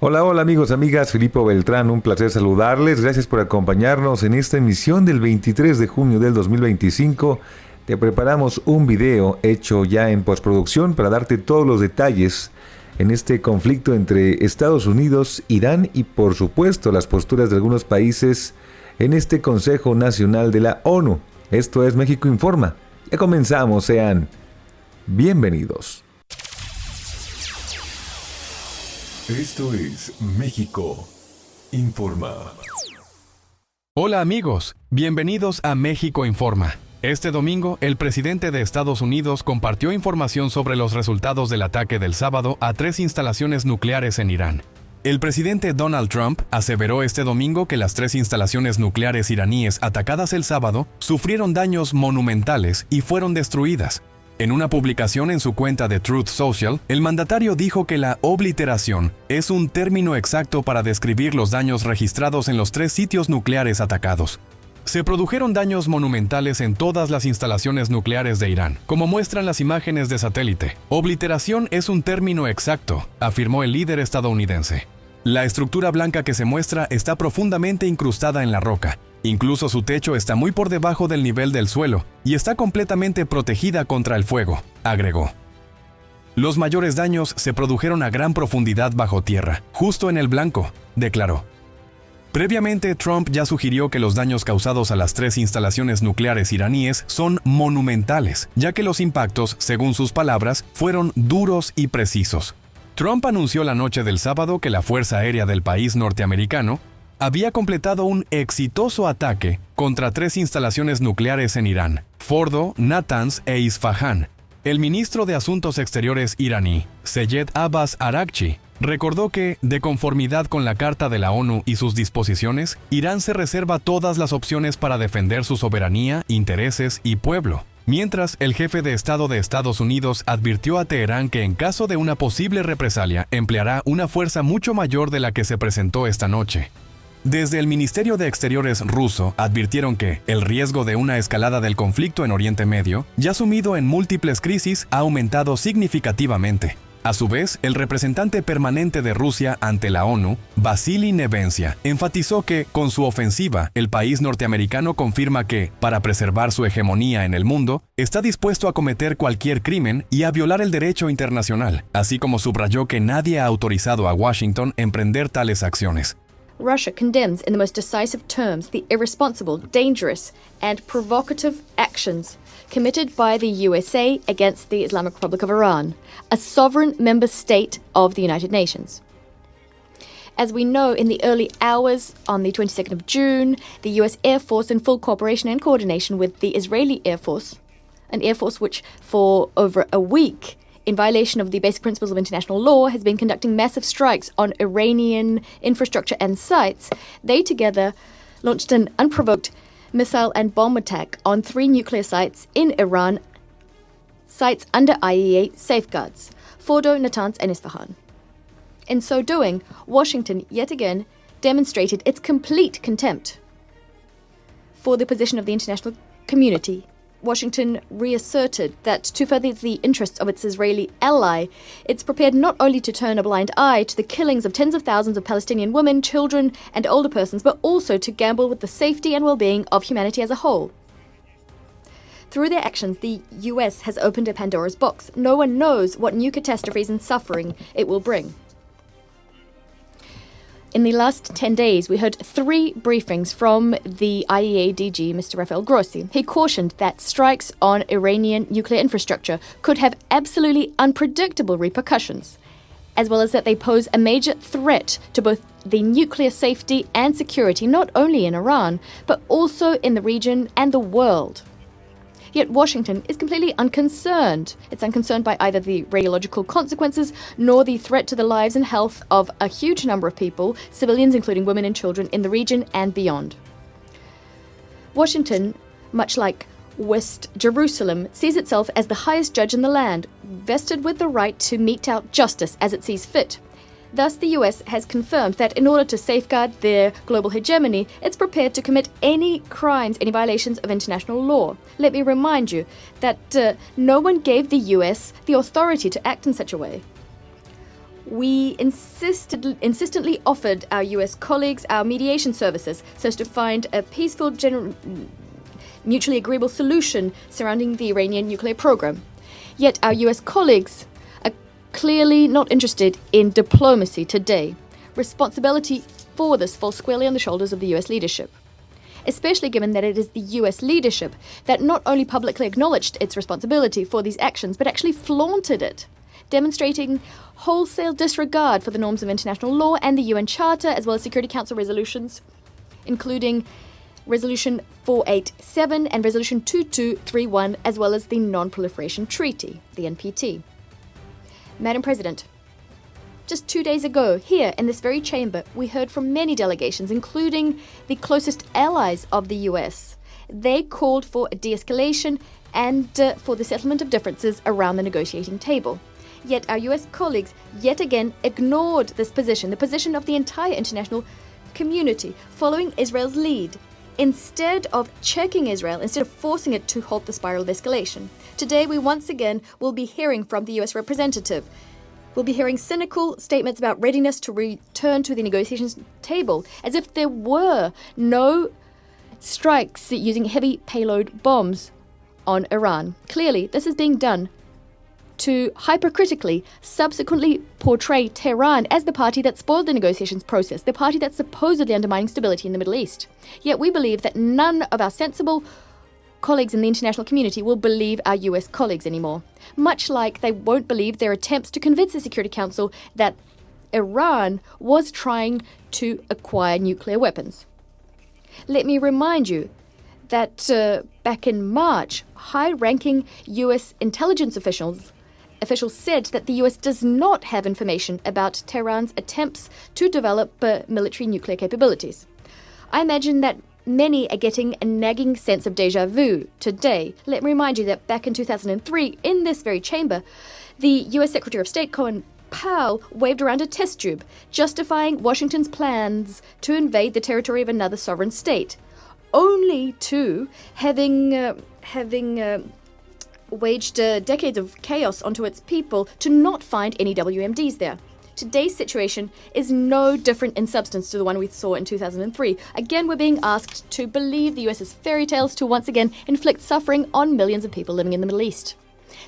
Hola, hola amigos, amigas, Filipo Beltrán, un placer saludarles. Gracias por acompañarnos en esta emisión del 23 de junio del 2025. Te preparamos un video hecho ya en postproducción para darte todos los detalles en este conflicto entre Estados Unidos, Irán y por supuesto las posturas de algunos países en este Consejo Nacional de la ONU. Esto es México Informa. Ya comenzamos, sean bienvenidos. Esto es México Informa. Hola amigos, bienvenidos a México Informa. Este domingo, el presidente de Estados Unidos compartió información sobre los resultados del ataque del sábado a 3 instalaciones nucleares en Irán. El presidente Donald Trump aseveró este domingo que las 3 instalaciones nucleares iraníes atacadas el sábado sufrieron daños monumentales y fueron destruidas. En una publicación en su cuenta de Truth Social, el mandatario dijo que la obliteración es un término exacto para describir los daños registrados en los 3 sitios nucleares atacados. Se produjeron daños monumentales en todas las instalaciones nucleares de Irán, como muestran las imágenes de satélite. Obliteración es un término exacto, afirmó el líder estadounidense. La estructura blanca que se muestra está profundamente incrustada en la roca. Incluso su techo está muy por debajo del nivel del suelo y está completamente protegida contra el fuego, agregó. Los mayores daños se produjeron a gran profundidad bajo tierra, justo en el blanco, declaró. Previamente, Trump ya sugirió que los daños causados a las 3 instalaciones nucleares iraníes son monumentales, ya que los impactos, según sus palabras, fueron duros y precisos. Trump anunció la noche del sábado que la Fuerza Aérea del país norteamericano había completado un exitoso ataque contra 3 instalaciones nucleares en Irán, Fordo, Natanz e Isfahán. El ministro de Asuntos Exteriores iraní, Seyed Abbas Araghchi, recordó que, de conformidad con la Carta de la ONU y sus disposiciones, Irán se reserva todas las opciones para defender su soberanía, intereses y pueblo. Mientras, el jefe de Estado de Estados Unidos advirtió a Teherán que en caso de una posible represalia empleará una fuerza mucho mayor de la que se presentó esta noche. Desde el Ministerio de Exteriores ruso advirtieron que el riesgo de una escalada del conflicto en Oriente Medio, ya sumido en múltiples crisis, ha aumentado significativamente. A su vez, el representante permanente de Rusia ante la ONU, Vasily Nevencia, enfatizó que, con su ofensiva, el país norteamericano confirma que, para preservar su hegemonía en el mundo, está dispuesto a cometer cualquier crimen y a violar el derecho internacional, así como subrayó que nadie ha autorizado a Washington emprender tales acciones. Russia condemns in the most decisive terms the irresponsible, dangerous, and provocative actions committed by the USA against the Islamic Republic of Iran, a sovereign member state of the United Nations. As we know, in the early hours on the 22nd of June, the US Air Force, in full cooperation and coordination with the Israeli Air Force, an air force which for over a week, in violation of the basic principles of international law, has been conducting massive strikes on Iranian infrastructure and sites, they together launched an unprovoked missile and bomb attack on 3 nuclear sites in Iran, sites under IAEA safeguards, Fordo, Natanz, and Isfahan. In so doing, Washington yet again demonstrated its complete contempt for the position of the international community. Washington reasserted that to further the interests of its Israeli ally, it's prepared not only to turn a blind eye to the killings of tens of thousands of Palestinian women, children, and older persons, but also to gamble with the safety and well-being of humanity as a whole. Through their actions, the US has opened a Pandora's box. No one knows what new catastrophes and suffering it will bring. In the last 10 days, we heard 3 briefings from the IAEA DG, Mr. Rafael Grossi. He cautioned that strikes on Iranian nuclear infrastructure could have absolutely unpredictable repercussions, as well as that they pose a major threat to both the nuclear safety and security, not only in Iran, but also in the region and the world. Yet Washington is completely unconcerned. It's unconcerned by either the radiological consequences nor the threat to the lives and health of a huge number of people, civilians including women and children, in the region and beyond. Washington, much like West Jerusalem, sees itself as the highest judge in the land, vested with the right to mete out justice as it sees fit. Thus, the US has confirmed that in order to safeguard their global hegemony, it's prepared to commit any crimes, any violations of international law. Let me remind you that no one gave the US the authority to act in such a way. We insistently offered our US colleagues our mediation services so as to find a peaceful, mutually agreeable solution surrounding the Iranian nuclear program. Yet our US colleagues are clearly not interested in diplomacy today. Responsibility for this falls squarely on the shoulders of the US leadership, especially given that it is the US leadership that not only publicly acknowledged its responsibility for these actions, but actually flaunted it, demonstrating wholesale disregard for the norms of international law and the UN Charter, as well as Security Council resolutions, including Resolution 487 and Resolution 2231, as well as the Non-Proliferation Treaty, the NPT. Madam President, just 2 days ago, here in this very chamber, we heard from many delegations, including the closest allies of the US. They called for a de-escalation and for the settlement of differences around the negotiating table. Yet our US colleagues yet again ignored this position, the position of the entire international community, following Israel's lead, instead of checking Israel, instead of forcing it to halt the spiral of escalation. Today, we once again will be hearing from the US representative. We'll be hearing cynical statements about readiness to return to the negotiations table, as if there were no strikes using heavy payload bombs on Iran. Clearly, this is being done to hypercritically subsequently portray Tehran as the party that spoiled the negotiations process, the party that's supposedly undermining stability in the Middle East. Yet we believe that none of our sensible colleagues in the international community will believe our US colleagues anymore, much like they won't believe their attempts to convince the Security Council that Iran was trying to acquire nuclear weapons. Let me remind you that back in March, high-ranking US intelligence officials said that the US does not have information about Tehran's attempts to develop military nuclear capabilities. I imagine that many are getting a nagging sense of déjà vu today. Let me remind you that back in 2003, in this very chamber, the US Secretary of State Colin Powell waved around a test tube, justifying Washington's plans to invade the territory of another sovereign state, only to having waged decades of chaos onto its people to not find any WMDs there. Today's situation is no different in substance to the one we saw in 2003. Again, we're being asked to believe the US's fairy tales to once again inflict suffering on millions of people living in the Middle East.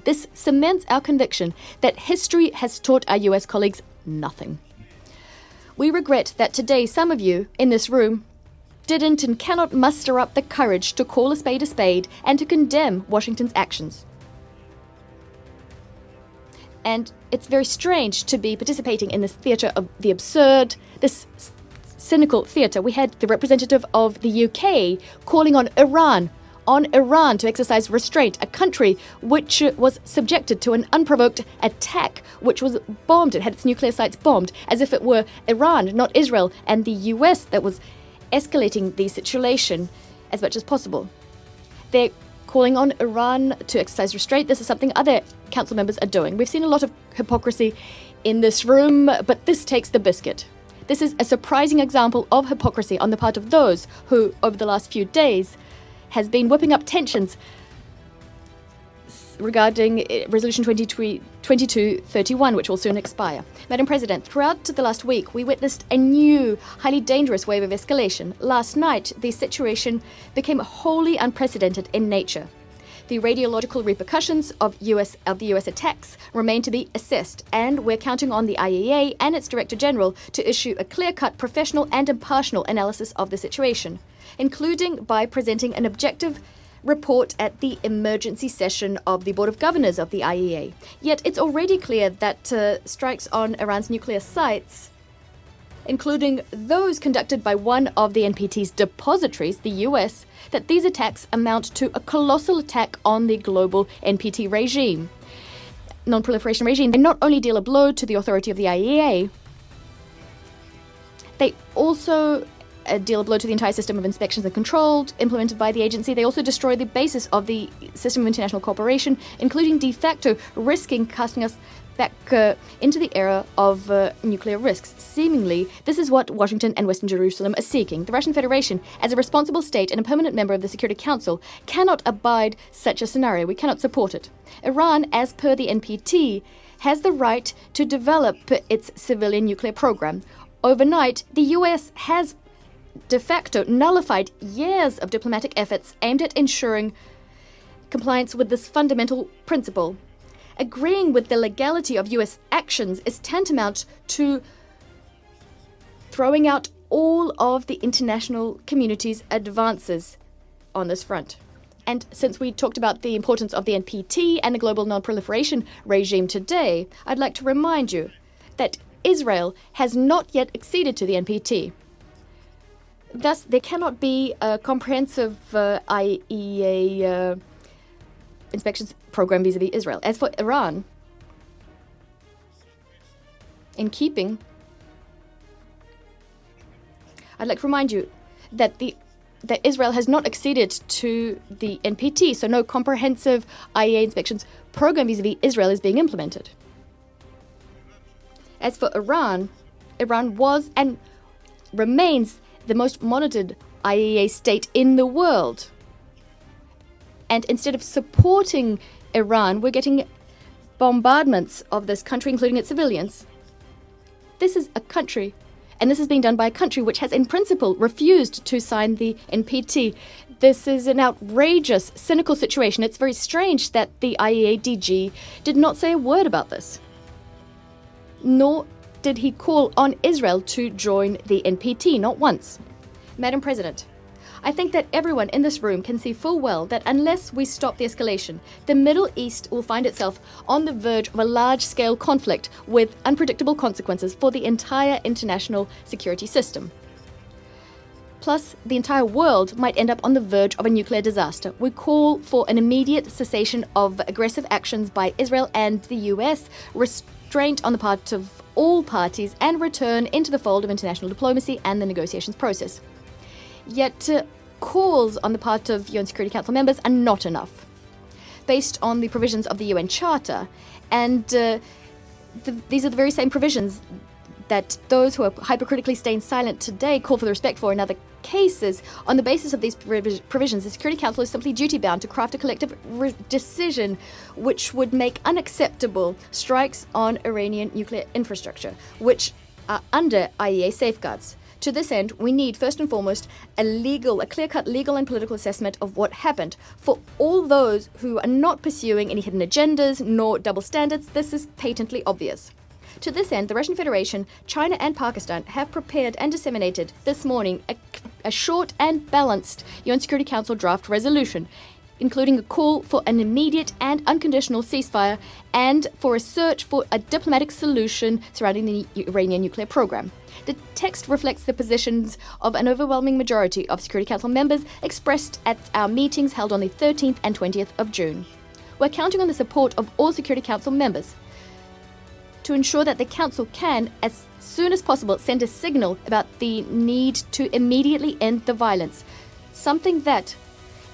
This cements our conviction that history has taught our US colleagues nothing. We regret that today some of you in this room didn't and cannot muster up the courage to call a spade and to condemn Washington's actions. And it's very strange to be participating in this theatre of the absurd, this cynical theatre. We had the representative of the UK calling on Iran to exercise restraint, a country which was subjected to an unprovoked attack, which was bombed. It had its nuclear sites bombed, as if it were Iran, not Israel, and the US that was escalating the situation as much as possible. They're calling on Iran to exercise restraint. This is something other council members are doing. We've seen a lot of hypocrisy in this room, but this takes the biscuit. This is a surprising example of hypocrisy on the part of those who, over the last few days, has been whipping up tensions regarding Resolution 2231, which will soon expire. Madam President, throughout the last week, we witnessed a new, highly dangerous wave of escalation. Last night, the situation became wholly unprecedented in nature. The radiological repercussions of the US attacks remain to be assessed, and we're counting on the IAEA and its Director General to issue a clear-cut, professional and impartial analysis of the situation, including by presenting an objective report at the emergency session of the Board of Governors of the IAEA. Yet it's already clear that strikes on Iran's nuclear sites, including those conducted by one of the NPT's depositories, the US, that these attacks amount to a colossal attack on the global NPT regime, non-proliferation regime. They not only deal a blow to the authority of the IAEA, they also deal a blow to the entire system of inspections and control implemented by the agency. They also destroy the basis of the system of international cooperation, including de facto risking casting us back into the era of nuclear risks. Seemingly, this is what Washington and Western Jerusalem are seeking. The Russian Federation, as a responsible state and a permanent member of the Security Council, cannot abide such a scenario. We cannot support it. Iran, as per the NPT, has the right to develop its civilian nuclear program. Overnight, the US has de facto nullified years of diplomatic efforts aimed at ensuring compliance with this fundamental principle. Agreeing with the legality of US actions is tantamount to throwing out all of the international community's advances on this front. And since we talked about the importance of the NPT and the global non-proliferation regime today, I'd like to remind you that Israel has not yet acceded to the NPT. Thus, there cannot be a comprehensive IAEA inspections program vis-à-vis Israel. As for Iran, in keeping, I'd like to remind you that Israel has not acceded to the NPT, so no comprehensive IAEA inspections program vis-à-vis Israel is being implemented. As for Iran, Iran was and remains the most monitored IAEA state in the world. And instead of supporting Iran, we're getting bombardments of this country, including its civilians. This is a country, and this is being done by a country which has in principle refused to sign the NPT. This is an outrageous, cynical situation. It's very strange that the IAEA DG did not say a word about this. Nor did he call on Israel to join the NPT, not once. Madam President, I think that everyone in this room can see full well that unless we stop the escalation, the Middle East will find itself on the verge of a large-scale conflict with unpredictable consequences for the entire international security system. Plus, the entire world might end up on the verge of a nuclear disaster. We call for an immediate cessation of aggressive actions by Israel and the US, restraint on the part of all parties, and return into the fold of international diplomacy and the negotiations process. Yet, calls on the part of UN Security Council members are not enough. Based on the provisions of the UN Charter, and these are the very same provisions that those who are hypocritically staying silent today call for the respect for in other cases. On the basis of these provisions, the Security Council is simply duty-bound to craft a collective decision which would make unacceptable strikes on Iranian nuclear infrastructure, which are under IAEA safeguards. To this end, we need, first and foremost, a clear-cut legal and political assessment of what happened. For all those who are not pursuing any hidden agendas nor double standards, this is patently obvious. To this end, the Russian Federation, China and Pakistan have prepared and disseminated this morning a short and balanced UN Security Council draft resolution, including a call for an immediate and unconditional ceasefire and for a search for a diplomatic solution surrounding the Iranian nuclear program. The text reflects the positions of an overwhelming majority of Security Council members expressed at our meetings held on the 13th and 20th of June. We're counting on the support of all Security Council members to ensure that the Council can, as soon as possible, send a signal about the need to immediately end the violence, something that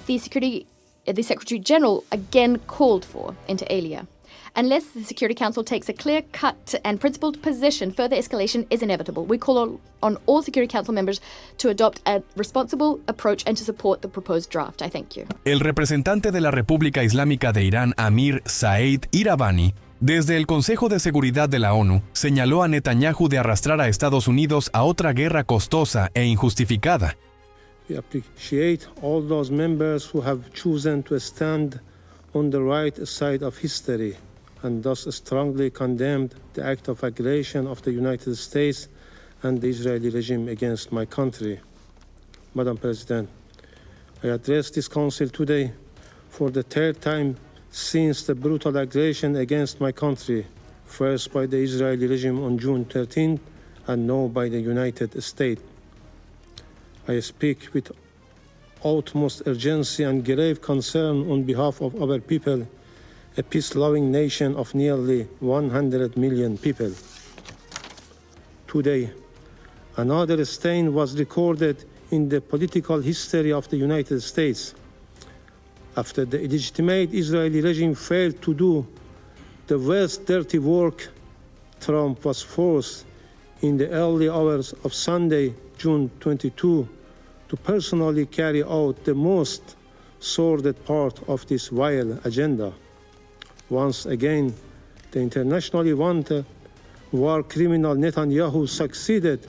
the Secretary General again called for, inter alia. Unless the Security Council takes a clear-cut and principled position, further escalation is inevitable. We call on all Security Council members to adopt a responsible approach and to support the proposed draft. I thank you. El representante de la República Islámica de Irán, Amir Saeed Iravani, desde el Consejo de Seguridad de la ONU, señaló a Netanyahu de arrastrar a Estados Unidos a otra guerra costosa e injustificada. We appreciate all those members who have chosen to stand on the right side of history and thus strongly condemned the act of aggression of the United States and the Israeli regime against my country. Madam President, I address this Council today for the third time since the brutal aggression against my country, first by the Israeli regime on June 13 and now by the United States. I speak with utmost urgency and grave concern on behalf of our people, a peace-loving nation of nearly 100 million people. Today, another stain was recorded in the political history of the United States. After the illegitimate Israeli regime failed to do the worst dirty work, Trump was forced in the early hours of Sunday, June 22, to personally carry out the most sordid part of this vile agenda. Once again, The internationally wanted war criminal Netanyahu succeeded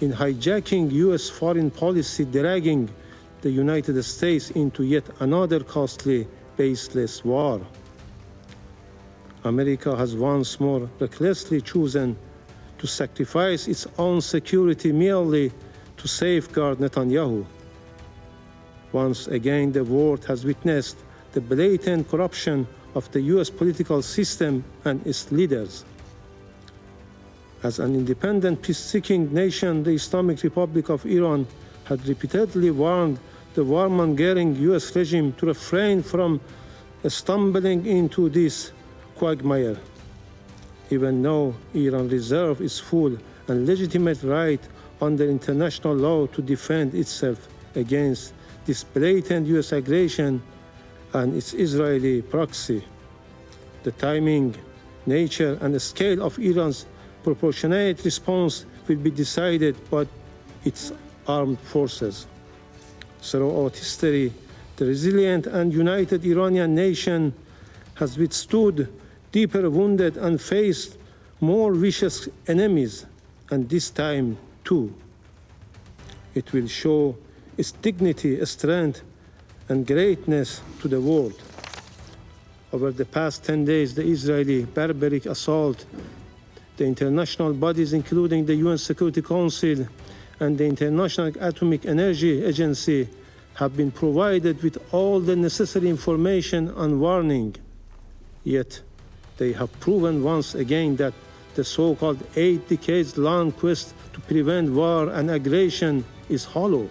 in hijacking U.S. foreign policy, dragging the United States into yet another costly, baseless war. America has once more recklessly chosen to sacrifice its own security merely to safeguard Netanyahu. Once again, the world has witnessed the blatant corruption of the U.S. political system and its leaders. As an independent, peace-seeking nation, the Islamic Republic of Iran had repeatedly warned the warmongering U.S. regime to refrain from stumbling into this quagmire. Even though Iran reserves its full and legitimate right under international law to defend itself against this blatant U.S. aggression and its Israeli proxy, the timing, nature, and the scale of Iran's proportionate response will be decided by its armed forces. Throughout history, the resilient and united Iranian nation has withstood deeper wounded and faced more vicious enemies, and this time too. It will show its dignity, strength, and greatness to the world. Over the past 10 days, the Israeli barbaric assault, the international bodies, including the UN Security Council and the International Atomic Energy Agency, have been provided with all the necessary information and warning. Yet, they have proven once again that the so-called 8 decades-long quest to prevent war and aggression is hollow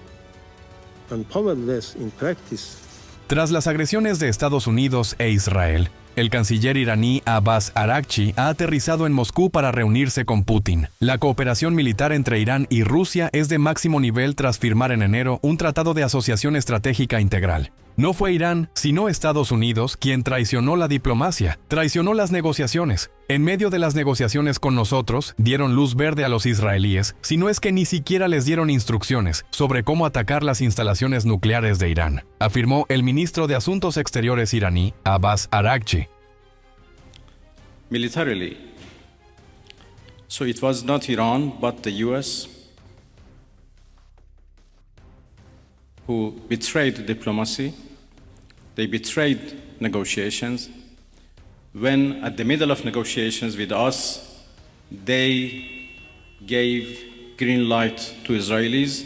and powerless in practice. Tras las agresiones de Estados Unidos e Israel, el canciller iraní Abbas Araghchi ha aterrizado en Moscú para reunirse con Putin. La cooperación militar entre Irán y Rusia es de máximo nivel tras firmar en enero un tratado de asociación estratégica integral. No fue Irán, sino Estados Unidos, quien traicionó la diplomacia, traicionó las negociaciones. En medio de las negociaciones con nosotros, dieron luz verde a los israelíes, si no es que ni siquiera les dieron instrucciones sobre cómo atacar las instalaciones nucleares de Irán, afirmó el ministro de Asuntos Exteriores iraní, Abbas Araghchi. Militarily, so it was not Iran, but the US who betrayed diplomacy. They betrayed negotiations. When at the middle of negotiations with us, they gave green light to Israelis,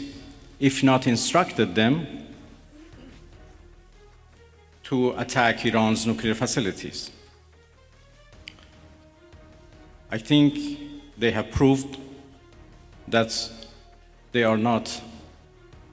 if not instructed them to attack Iran's nuclear facilities. I think they have proved that they are not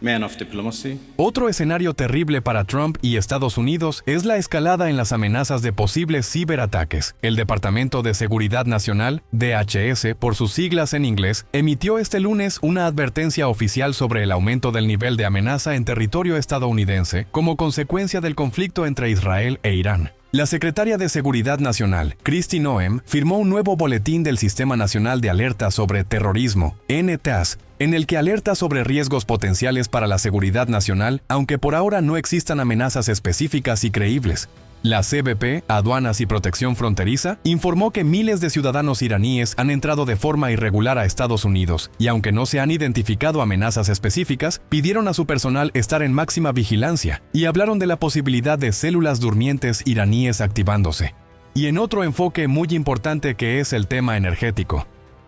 men of diplomacy. Otro escenario terrible para Trump y Estados Unidos es la escalada en las amenazas de posibles ciberataques. El Departamento de Seguridad Nacional, DHS por sus siglas en inglés, emitió este lunes una advertencia oficial sobre el aumento del nivel de amenaza en territorio estadounidense como consecuencia del conflicto entre Israel e Irán. La secretaria de Seguridad Nacional, Kristi Noem, firmó un nuevo boletín del Sistema Nacional de Alerta sobre Terrorismo, NTAS, en el que alerta sobre riesgos potenciales para la seguridad nacional, aunque por ahora no existan amenazas específicas y creíbles. La CBP, Aduanas y Protección Fronteriza, informó que miles de ciudadanos iraníes han entrado de forma irregular a Estados Unidos, y aunque no se han identificado amenazas específicas, pidieron a su personal estar en máxima vigilancia, y hablaron de la posibilidad de células durmientes iraníes activándose. Y en otro enfoque muy importante que es el tema energético.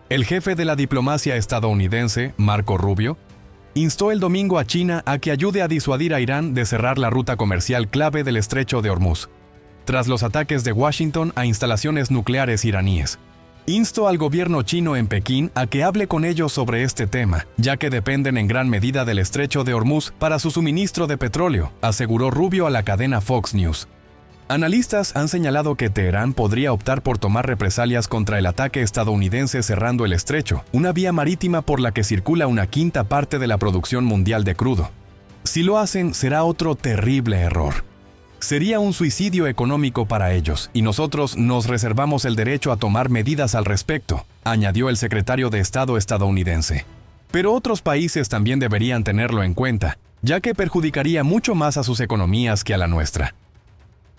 El jefe de la diplomacia estadounidense, Marco Rubio, instó el domingo a China a que ayude a disuadir a Irán de cerrar la ruta comercial clave del estrecho de Hormuz, tras los ataques de Washington a instalaciones nucleares iraníes. Instó al gobierno chino en Pekín a que hable con ellos sobre este tema, ya que dependen en gran medida del estrecho de Hormuz para su suministro de petróleo, aseguró Rubio a la cadena Fox News. Analistas han señalado que Teherán podría optar por tomar represalias contra el ataque estadounidense cerrando el estrecho, una vía marítima por la que circula una quinta parte de la producción mundial de crudo. Si lo hacen, será otro terrible error. Sería un suicidio económico para ellos, y nosotros nos reservamos el derecho a tomar medidas al respecto, añadió el secretario de Estado estadounidense. Pero otros países también deberían tenerlo en cuenta, ya que perjudicaría mucho más a sus economías que a la nuestra.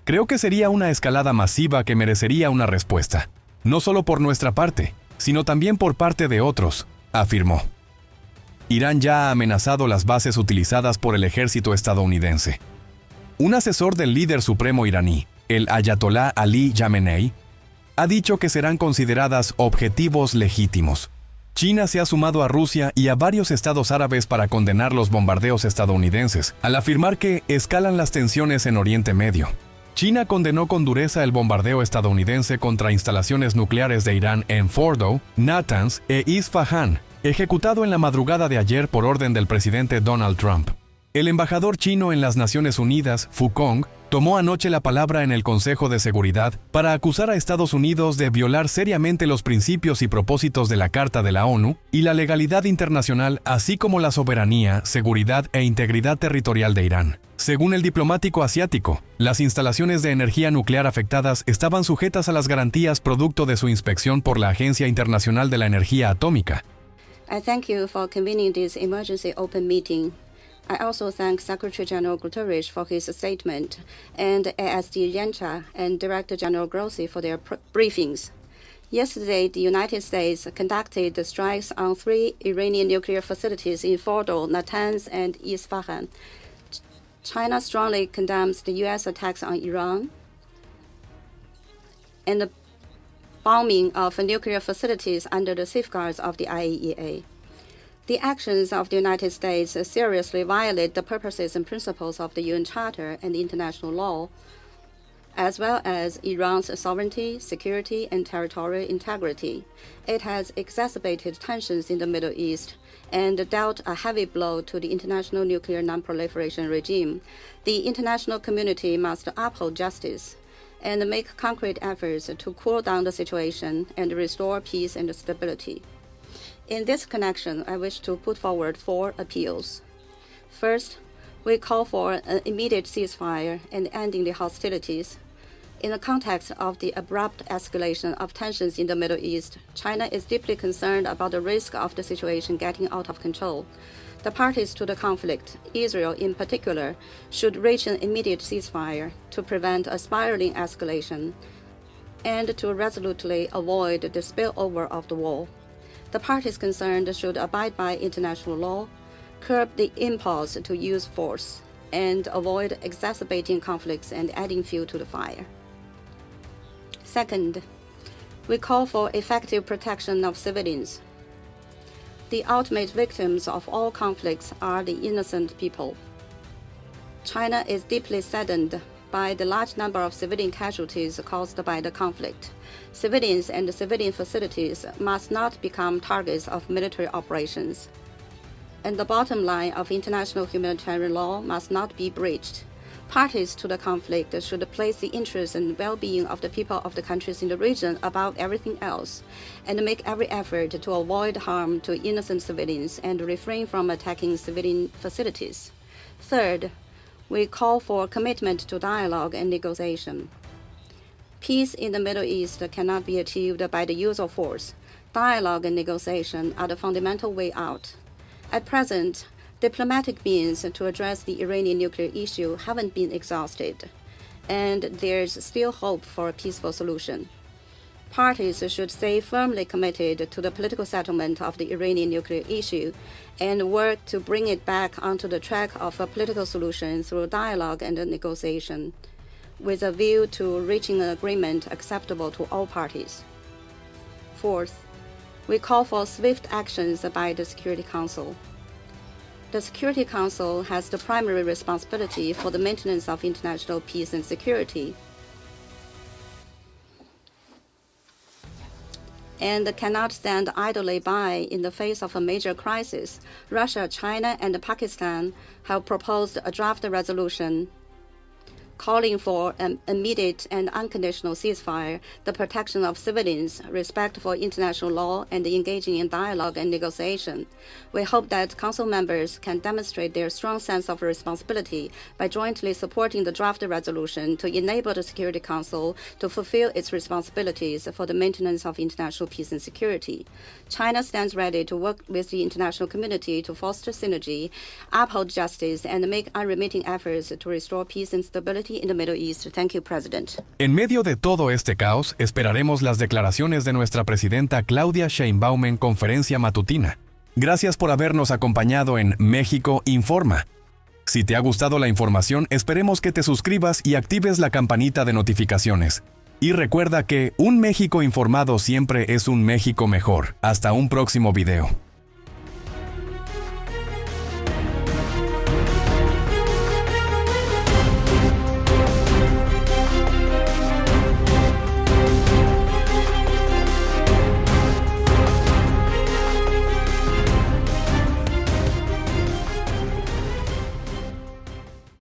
Creo que sería una escalada masiva que merecería una respuesta. Dijo. no solo por nuestra parte, sino también por parte de otros, afirmó. Irán ya ha amenazado las bases utilizadas por el ejército estadounidense. Un asesor del líder supremo iraní, el ayatolá Ali Khamenei, ha dicho que serán consideradas objetivos legítimos. China se ha sumado a Rusia y a varios estados árabes para condenar los bombardeos estadounidenses, al afirmar que escalan las tensiones en Oriente Medio. China condenó con dureza el bombardeo estadounidense contra instalaciones nucleares de Irán en Fordo, Natanz e Isfahan, ejecutado en la madrugada de ayer por orden del presidente Donald Trump. El embajador chino en las Naciones Unidas, Fu Kong, tomó anoche la palabra en el Consejo de Seguridad para acusar a Estados Unidos de violar seriamente los principios y propósitos de la Carta de la ONU y la legalidad internacional, así como la soberanía, seguridad e integridad territorial de Irán. Según el diplomático asiático, las instalaciones de energía nuclear afectadas estaban sujetas a las garantías producto de su inspección por la Agencia Internacional de la Energía Atómica. I thank you for convening this emergency open meeting. I also thank Secretary General Guterres for his statement, and ASD Yancha and Director General Grossi for their briefings. Yesterday, the United States conducted strikes on 3 Iranian nuclear facilities in Fordo, Natanz, and Isfahan. China strongly condemns the U.S. attacks on Iran and the bombing of nuclear facilities under the safeguards of the IAEA. The actions of the United States seriously violate the purposes and principles of the UN Charter and international law, as well as Iran's sovereignty, security, and territorial integrity. It has exacerbated tensions in the Middle East and dealt a heavy blow to the international nuclear non-proliferation regime. The international community must uphold justice and make concrete efforts to cool down the situation and restore peace and stability. In this connection, I wish to put forward 4 appeals. First, we call for an immediate ceasefire and ending the hostilities. In the context of the abrupt escalation of tensions in the Middle East, China is deeply concerned about the risk of the situation getting out of control. The parties to the conflict, Israel in particular, should reach an immediate ceasefire to prevent a spiraling escalation and to resolutely avoid the spillover of the war. The parties concerned should abide by international law, curb the impulse to use force, and avoid exacerbating conflicts and adding fuel to the fire. Second, we call for effective protection of civilians. The ultimate victims of all conflicts are the innocent people. China is deeply saddened by the large number of civilian casualties caused by the conflict. Civilians and civilian facilities must not become targets of military operations. And the bottom line of international humanitarian law must not be breached. Parties to the conflict should place the interests and well-being of the people of the countries in the region above everything else, and make every effort to avoid harm to innocent civilians and refrain from attacking civilian facilities. Third, we call for commitment to dialogue and negotiation. Peace in the Middle East cannot be achieved by the use of force. Dialogue and negotiation are the fundamental way out. At present, diplomatic means to address the Iranian nuclear issue haven't been exhausted, and there's still hope for a peaceful solution. Parties should stay firmly committed to the political settlement of the Iranian nuclear issue and work to bring it back onto the track of a political solution through dialogue and negotiation, with a view to reaching an agreement acceptable to all parties. Fourth, we call for swift actions by the Security Council. The Security Council has the primary responsibility for the maintenance of international peace and security, and cannot stand idly by in the face of a major crisis. Russia, China, and Pakistan have proposed a draft resolution calling for an immediate and unconditional ceasefire, the protection of civilians, respect for international law, and engaging in dialogue and negotiation. We hope that Council members can demonstrate their strong sense of responsibility by jointly supporting the draft resolution to enable the Security Council to fulfill its responsibilities for the maintenance of international peace and security. China stands ready to work with the international community to foster synergy, uphold justice, and make unremitting efforts to restore peace and stability stability in the Middle East. Thank you, President. En medio de todo este caos, esperaremos las declaraciones de nuestra presidenta Claudia Sheinbaum en conferencia matutina. Gracias por habernos acompañado en México Informa. Si te ha gustado la información, esperemos que te suscribas y actives la campanita de notificaciones. Y recuerda que un México informado siempre es un México mejor. Hasta un próximo video.